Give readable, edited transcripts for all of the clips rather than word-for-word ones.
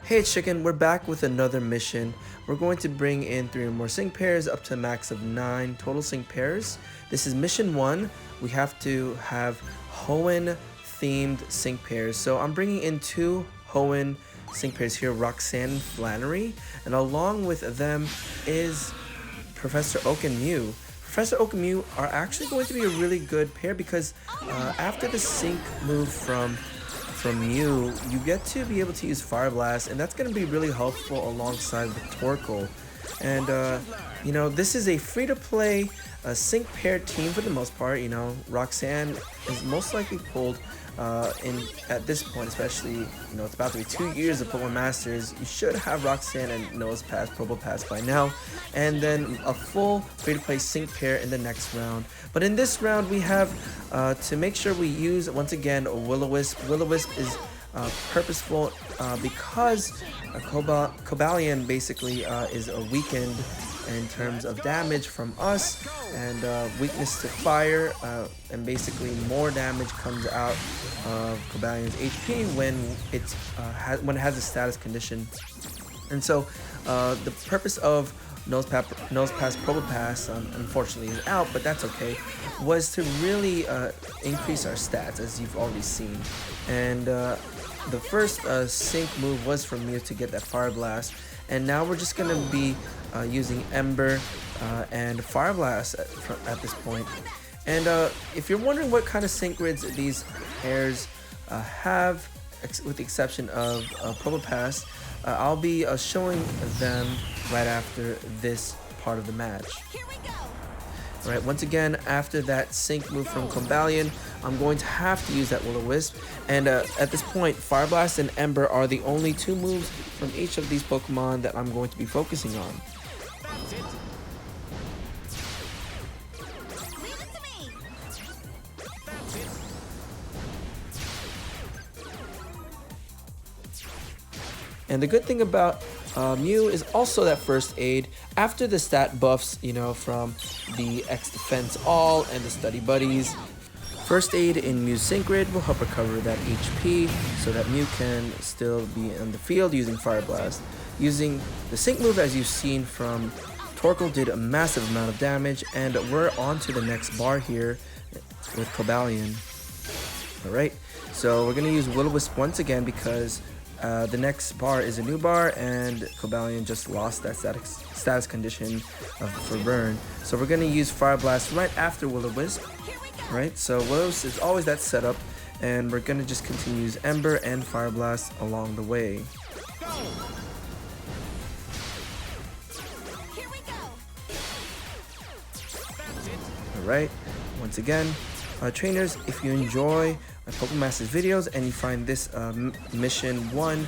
Hey, it's Chicken, we're back with another mission. We're going to bring in 3 or more sync pairs up to a max of 9 total sync pairs. This is mission 1. We have to have Hoenn themed sync pairs. So I'm bringing in 2 Hoenn sync pairs here, Roxanne and Flannery, and along with them is Professor Oak and Mew. Professor Oak and Mew are actually going to be a really good pair because after the sync move from Mew, you get to be able to use Fire Blast, and that's going to be really helpful alongside with Torkoal. And you know, this is a free-to-play sync pair team for the most part. You know, Roxanne is most likely pulled at this point, especially, you know, it's about to be 2 years of Pokemon Masters. You should have Roxanne and Nose Pass, Probo Pass by now, and then a full free-to-play sync pair in the next round. But in this round, we have to make sure we use, once again, Will-O-Wisp. Will-O-Wisp is purposeful because Cobalion basically is weakened in terms of damage from us, and weakness to fire, and basically more damage comes out of Cobalion's HP when it has a status condition. And so the purpose of Nose Pass, Probo Pass, unfortunately is out, but that's okay, was to really increase our stats, as you've already seen. And the first sync move was from Mew to get that Fire Blast, and now we're just going to be using Ember and Fire Blast at this point. And if you're wondering what kind of sync grids these pairs have, with the exception of Probo Pass, I'll be showing them right after this part of the match. Alright, once again, after that sync move from Cobalion, I'm going to have to use that Will-O-Wisp, and at this point, Fire Blast and Ember are the only 2 moves from each of these Pokemon that I'm going to be focusing on. And the good thing about Mew is also that first aid. After the stat buffs, you know, from the X Defense All and the Study Buddies, first aid in Mew's sync grid will help recover that HP so that Mew can still be in the field using Fire Blast. Using the sync move, as you've seen from Torkoal, did a massive amount of damage, and we're on to the next bar here with Cobalion. Alright, so we're going to use Will-O-Wisp once again because the next bar is a new bar, and Cobalion just lost that status condition for burn. So we're going to use Fire Blast right after Will-O-Wisp. Right, so Will-O-Wisp is always that setup, and we're going to just continue to use Ember and Fire Blast along the way. Alright, once again, trainers, if you enjoy my Pokemon Masters videos and you find this mission 1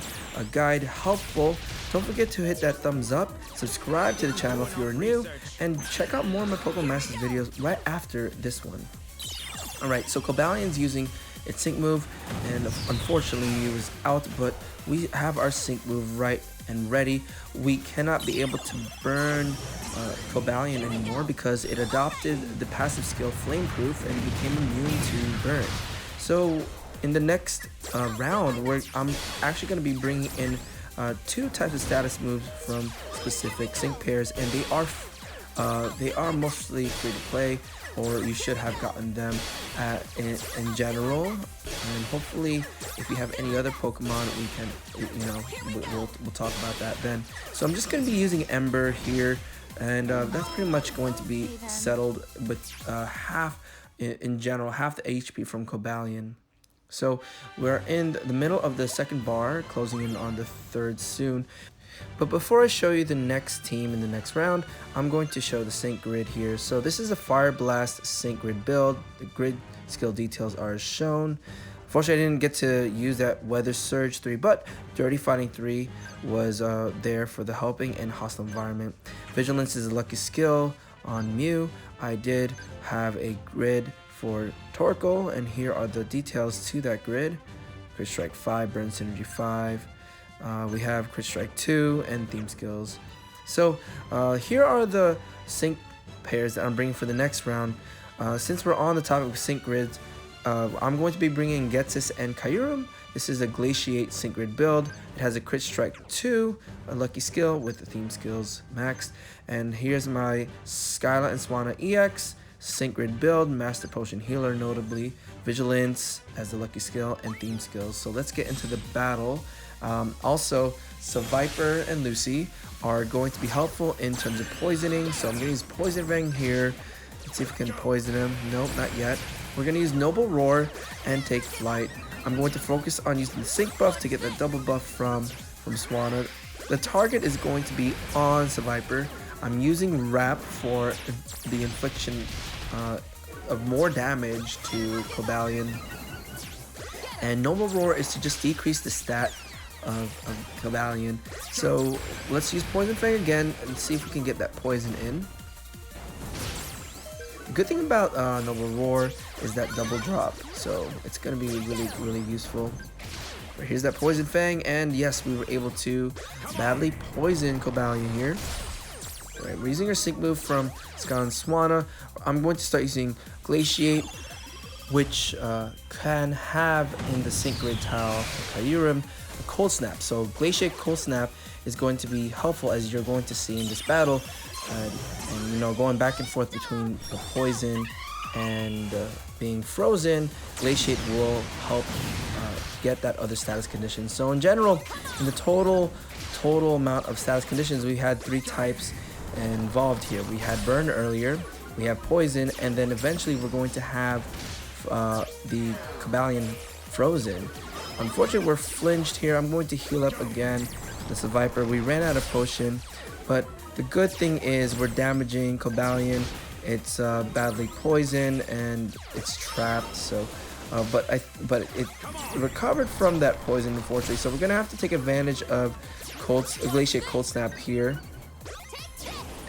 guide helpful, don't forget to hit that thumbs up, subscribe to the channel if you're new, and check out more of my Pokemon Masters videos right after this one. Alright, so Cobalion's using its sync move, and unfortunately Mew is out, but we have our sync move right and ready. We cannot be able to burn Cobalion anymore because it adopted the passive skill Flame Proof and became immune to burn. So in the next round, I'm actually going to be bringing in 2 types of status moves from specific sync pairs, and they are mostly free to play, or you should have gotten them in general. And hopefully, if you have any other Pokemon, we can, you know, we'll talk about that then. So I'm just going to be using Ember here, and that's pretty much going to be settled with in general, half the HP from Cobalion. So we're in the middle of the second bar, closing in on the 3rd soon. But before I show you the next team in the next round, I'm going to show the sync grid here. So this is a Fire Blast sync grid build. The grid skill details are as shown. Unfortunately, I didn't get to use that Weather Surge 3, but Dirty Fighting 3 was there for the helping and hostile environment. Vigilance is a lucky skill on Mew. I did have a grid for Torkoal, and here are the details to that grid. Crit Strike 5, Burn Synergy 5. We have Crit Strike 2 and theme skills. So here are the sync pairs that I'm bringing for the next round. Since we're on the topic of sync grids, I'm going to be bringing Getsis and Kyurem, This is a Glaciate Sync Grid build. It has a Crit Strike 2, a lucky skill with the theme skills maxed. And here's my Skyla and Swanna EX Sync Grid build, Master Potion Healer notably, Vigilance as the lucky skill, and theme skills. So let's get into the battle. Also, Seviper and Lucy are going to be helpful in terms of poisoning. So I'm going to use Poison Fang here. Let's see if we can poison him. Nope, not yet. We're going to use Noble Roar and Take Flight. I'm going to focus on using the Sync buff to get the double buff from Swanna. The target is going to be on Seviper. I'm using Wrap for the infliction of more damage to Cobalion. And Noble Roar is to just decrease the stat of Cobalion. So let's use Poison Fang again and see if we can get that poison in. The good thing about Noble Roar is that double drop, so it's going to be really useful. But here's that Poison Fang, and yes, we were able to badly poison Cobalion here. Alright, we're using our sync move from Skyla and Swanna. I'm going to start using Glaciate, which can have in the sync grid tile Kyurem a Cold Snap. So Glaciate Cold Snap is going to be helpful, as you're going to see in this battle. And you know, going back and forth between the poison and being frozen, Glaciate will help get that other status condition. So in general, in the total amount of status conditions, we had 3 types involved here. We had Burn earlier, we have Poison, and then eventually we're going to have the Cobalion Frozen. Unfortunately, we're flinched here. I'm going to heal up again the Viper. We ran out of potion, but the good thing is we're damaging Cobalion. It's badly poisoned and it's trapped. So, but it recovered from that poison, unfortunately. So we're gonna have to take advantage of Glaciate Cold Snap here.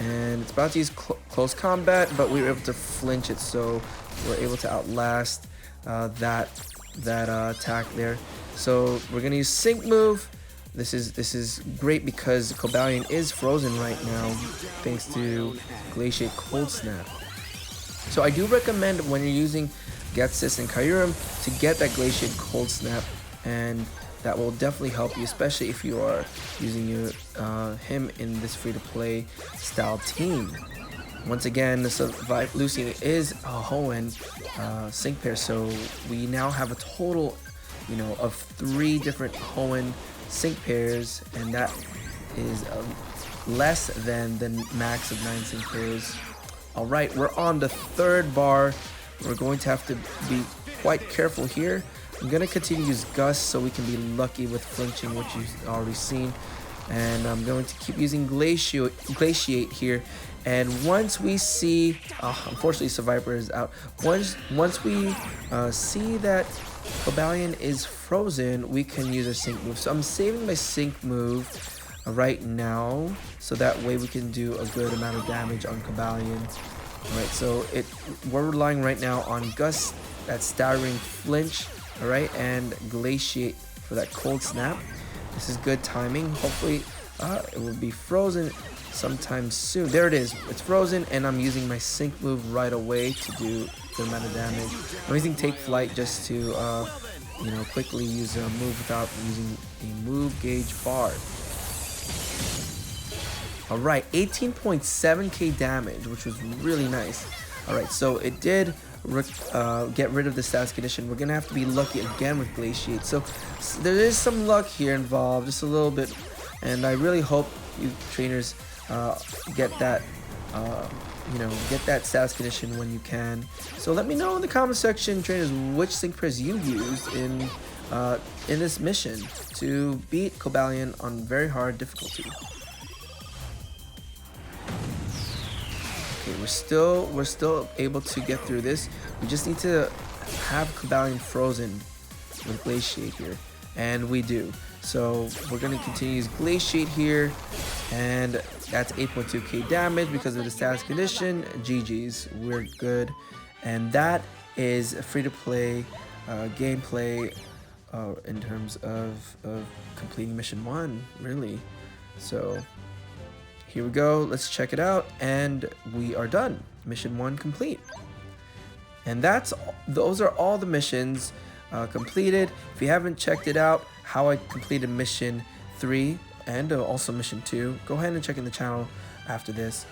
And it's about to use close combat, but we were able to flinch it, so we're able to outlast that attack there. So we're gonna use Sync move. This is great because Cobalion is frozen right now thanks to Glaciate Cold Snap. So I do recommend when you're using Getsis and Kyurem to get that Glaciate Cold Snap, and that will definitely help you, especially if you are using him in this free-to-play style team. Once again, the Lucy is a Hoenn sync pair, so we now have a total, of 3 different Hoenn sync pairs, and that is less than the max of 9 sync pairs. All right, we're on the 3rd bar. We're going to have to be quite careful here. I'm going to continue to use Gust so we can be lucky with flinching, which you've already seen. And I'm going to keep using Glaciate here. And once we see, unfortunately Seviper is out. Once we see that Cobalion is frozen, we can use a sync move. So I'm saving my sync move right now, so that way we can do a good amount of damage on Cobalion. Alright, so we're relying right now on Gust, that staggering flinch, alright, and Glaciate for that Cold Snap. This is good timing. Hopefully it will be frozen sometime soon. There it is. It's frozen, and I'm using my sync move right away to do a good amount of damage. I'm using Take Flight just to quickly use a move without using a move gauge bar. Alright, 18.7k damage, which was really nice. Alright, so it did get rid of the status condition. We're gonna have to be lucky again with Glaciate. So there is some luck here involved, just a little bit, and I really hope you trainers get that get that status condition when you can. So let me know in the comment section, trainers, which sync pairs you used in this mission to beat Cobalion on very hard difficulty. Okay, we're still able to get through this. We just need to have Cobalion frozen with Glaciate here, and we do. So we're going to continue to use Glaciate here, and that's 8.2k damage because of the status condition. GG's, we're good. And that is a free-to-play gameplay in terms of completing mission 1, really. So here we go, let's check it out, and we are done. Mission 1 complete. And those are all the missions completed. If you haven't checked it out, how I completed mission 3 and also mission 2, go ahead and check in the channel after this.